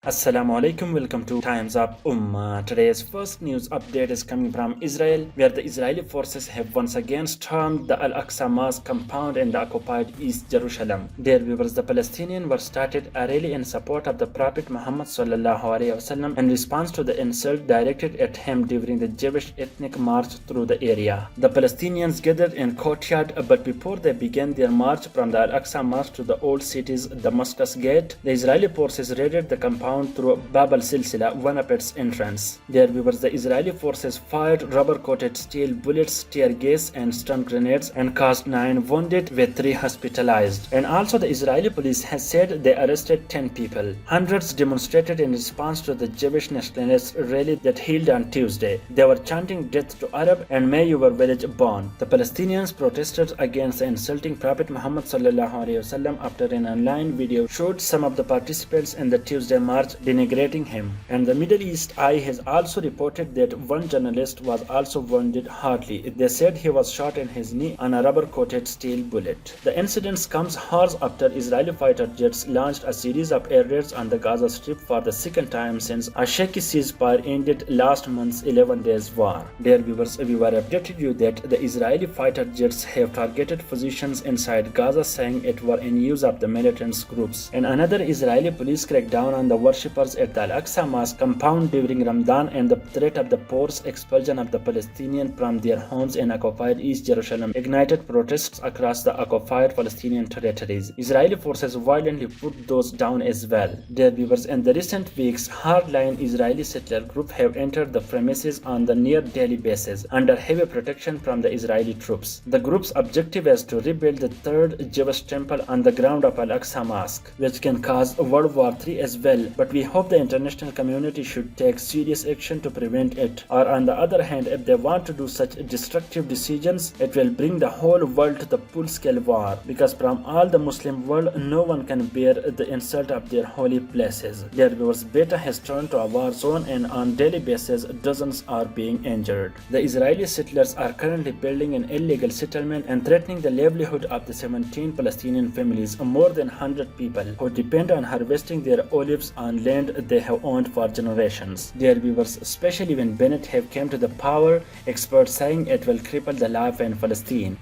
Assalamu alaikum, welcome to Times of Ummah. Today's first news update is coming from Israel, where the Israeli forces have once again stormed the Al-Aqsa Mosque compound in the occupied East Jerusalem. Dear viewers, the Palestinians were started a rally in support of the Prophet Muhammad ﷺ in response to the insult directed at him during the Jewish ethnic march through the area. The Palestinians gathered in courtyard, but before they began their march from the Al-Aqsa Mosque to the old city's Damascus Gate, the Israeli forces raided the compound through Bab al-Silsila, one of its entrance. There viewers, the Israeli forces fired rubber-coated steel bullets, tear gas and stun grenades and caused 9 wounded with 3 hospitalized. And also the Israeli police has said they arrested 10 people. Hundreds demonstrated in response to the Jewish nationalist rally that held on Tuesday. They were chanting death to Arab and may your village burn. The Palestinians protested against the insulting Prophet Muhammad ﷺ after an online video showed some of the participants in the Tuesday march denigrating him. And the Middle East Eye has also reported that one journalist was also wounded hardly. They said he was shot in his knee on a rubber-coated steel bullet. The incident comes hours after Israeli fighter jets launched a series of air raids on the Gaza Strip for the second time since a shaky ceasefire ended last month's 11 days war. Dear viewers, we were updated you that the Israeli fighter jets have targeted positions inside Gaza, saying it were in use of the militant groups. And another Israeli police crackdown on the worshippers at the Al-Aqsa Mosque compound during Ramadan and the threat of the forced expulsion of the Palestinians from their homes in occupied East Jerusalem ignited protests across the occupied Palestinian territories. Israeli forces violently put those down as well. Dear viewers, in the recent weeks, hardline Israeli settler groups have entered the premises on the near daily basis under heavy protection from the Israeli troops. The group's objective is to rebuild the third Jewish temple on the ground of Al-Aqsa Mosque, which can cause World War III as well, but we hope the international community should take serious action to prevent it. Or on the other hand, if they want to do such destructive decisions, it will bring the whole world to the full-scale war, because from all the Muslim world, no one can bear the insult of their holy places. Their viewers, Beta has turned to a war zone, and on daily basis, dozens are being injured. The Israeli settlers are currently building an illegal settlement and threatening the livelihood of the 17 Palestinian families, more than 100 people, who depend on harvesting their olives on land they have owned for generations. Dear viewers, especially when Bennett have came to the power, experts saying it will cripple the life in Palestine.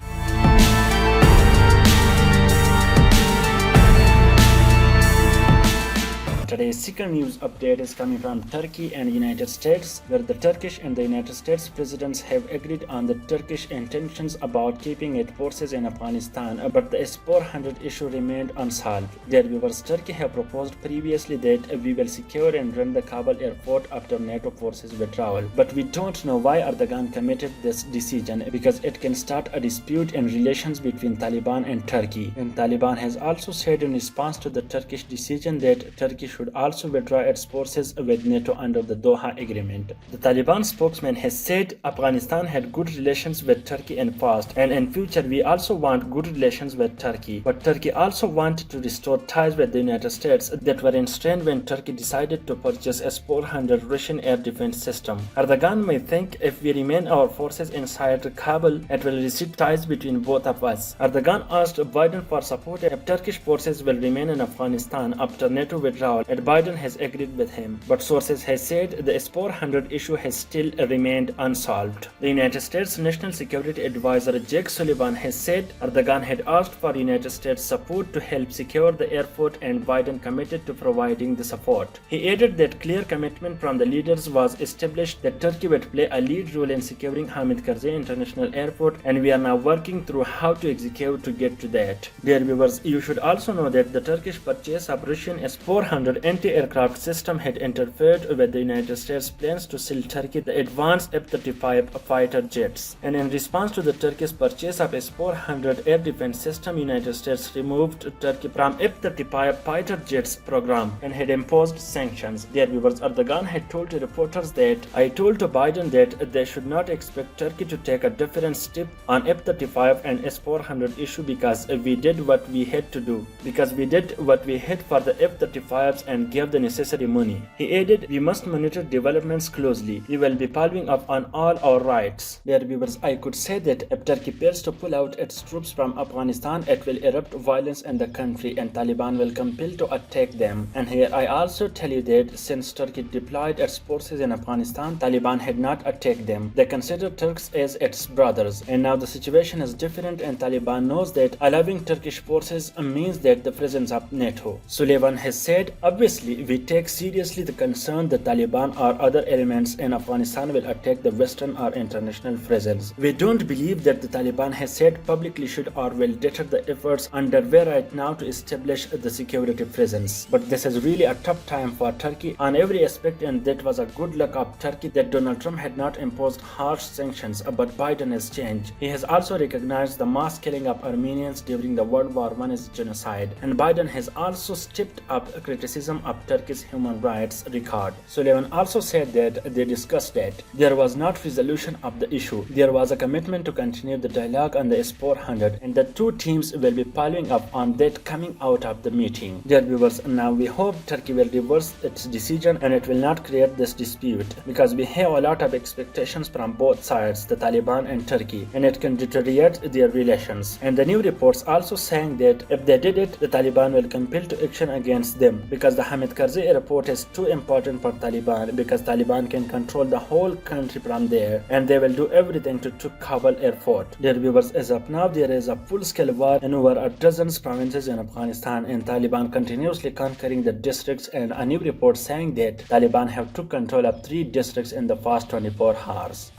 Today's second news update is coming from Turkey and United States, where the Turkish and the United States presidents have agreed on the Turkish intentions about keeping its forces in Afghanistan, but the S-400 issue remained unsolved. Dear viewers, Turkey have proposed previously that we will secure and run the Kabul airport after NATO forces withdrawal, but we don't know why Erdogan committed this decision, because it can start a dispute in relations between Taliban and Turkey. And Taliban has also said in response to the Turkish decision that Turkey should also withdraw its forces with NATO under the Doha Agreement. The Taliban spokesman has said Afghanistan had good relations with Turkey in past, and in future we also want good relations with Turkey. But Turkey also wanted to restore ties with the United States that were in strain when Turkey decided to purchase S-400 Russian air defense system. Erdogan may think if we remain our forces inside Kabul, it will restrict ties between both of us. Erdogan asked Biden for support if Turkish forces will remain in Afghanistan after NATO withdrawal, and Biden has agreed with him. But sources have said the S-400 issue has still remained unsolved. The United States National Security Advisor Jake Sullivan has said Erdogan had asked for United States support to help secure the airport, and Biden committed to providing the support. He added that clear commitment from the leaders was established that Turkey would play a lead role in securing Hamid Karzai International Airport, and we are now working through how to execute to get to that. Dear viewers, you should also know that the Turkish purchase of Russian S-400 anti-aircraft system had interfered with the United States plans to sell Turkey the advanced F-35 fighter jets. And in response to the Turkish purchase of S-400 air defense system, United States removed Turkey from F-35 fighter jets program and had imposed sanctions. Dear viewers, Erdogan had told reporters that I told to Biden that they should not expect Turkey to take a different step on F-35 and S-400 issue, because we did what we had to do. Because we did what we had for the F-35s and gave the necessary money. He added, "We must monitor developments closely. We will be following up on all our rights." Dear viewers, I could say that if Turkey fails to pull out its troops from Afghanistan, it will erupt violence in the country and Taliban will compel to attack them. And here I also tell you that since Turkey deployed its forces in Afghanistan, Taliban had not attacked them. They consider Turks as its brothers. And now the situation is different and Taliban knows that allowing Turkish forces means that the presence of NATO. Sullivan has said, "Obviously, we take seriously the concern that Taliban or other elements in Afghanistan will attack the Western or international presence. We don't believe that the Taliban has said publicly should or will deter the efforts underway right now to establish the security presence. But this is really a tough time for Turkey on every aspect, and that was a good luck of Turkey that Donald Trump had not imposed harsh sanctions, but Biden has changed. He has also recognized the mass killing of Armenians during the World War I as genocide, and Biden has also stepped up criticism of Turkey's human rights record." Sullivan also said that they discussed that there was not resolution of the issue. There was a commitment to continue the dialogue on the S-400, and the two teams will be following up on that coming out of the meeting. Dear viewers, now we hope Turkey will reverse its decision and it will not create this dispute, because we have a lot of expectations from both sides, the Taliban and Turkey, and it can deteriorate their relations. And the new reports also saying that if they did it, the Taliban will compel to action against them, because the Hamid Karzai report is too important for Taliban, because Taliban can control the whole country from there, and they will do everything to take Kabul airport. Dear viewers, as of now, there is a full-scale war in over a dozen provinces in Afghanistan, and Taliban continuously conquering the districts, and a new report saying that Taliban have took control of 3 districts in the past 24 hours.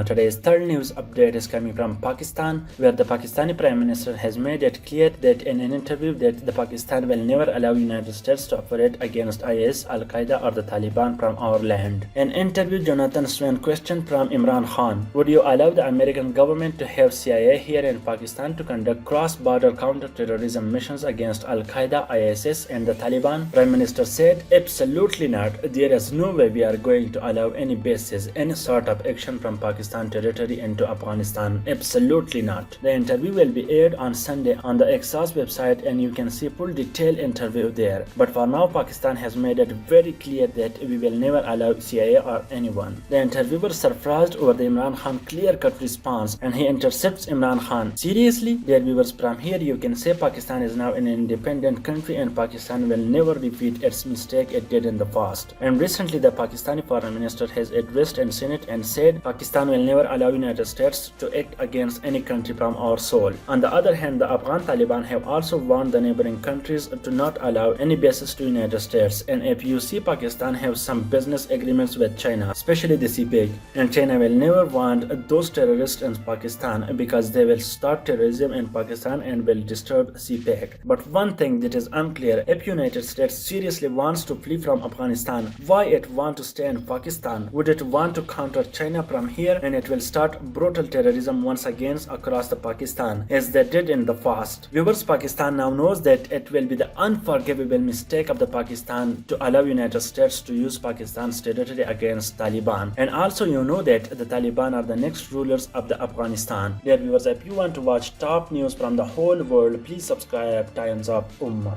Today's third news update is coming from Pakistan, where the Pakistani Prime Minister has made it clear that in an interview that the Pakistan will never allow United States to operate against IS, Al-Qaeda or the Taliban from our land. In an interview, Jonathan Swain questioned from Imran Khan, "Would you allow the American government to have CIA here in Pakistan to conduct cross-border counter-terrorism missions against Al-Qaeda, ISIS and the Taliban?" Prime Minister said, "Absolutely not. There is no way we are going to allow any bases, any sort of action from Pakistan territory into Afghanistan. Absolutely not." The interview will be aired on Sunday on the Axios website, and you can see full detailed interview there. But for now, Pakistan has made it very clear that we will never allow CIA or anyone. The interviewer surprised over the Imran Khan clear-cut response, and he intercepts Imran Khan. "Seriously?" Dear viewers, from here you can say Pakistan is now an independent country, and Pakistan will never repeat its mistake it did in the past. And recently, the Pakistani Foreign Minister has addressed in Senate and said Pakistan will never allow United States to act against any country from our soil. On the other hand, the Afghan Taliban have also warned the neighboring countries to not allow any bases to United States. And if you see, Pakistan have some business agreements with China, especially the CPEC, and China will never want those terrorists in Pakistan, because they will start terrorism in Pakistan and will disturb CPEC. But one thing that is unclear, if United States seriously wants to flee from Afghanistan, why it want to stay in Pakistan? Would it want to counter China from here, and it will start brutal terrorism once again across the Pakistan, as they did in the past? Viewers, Pakistan now knows that it will be the unforgivable mistake of the Pakistan to allow United States to use Pakistan's territory against Taliban. And also you know that the Taliban are the next rulers of the Afghanistan. Dear viewers, if you want to watch top news from the whole world, please subscribe Times of Ummah.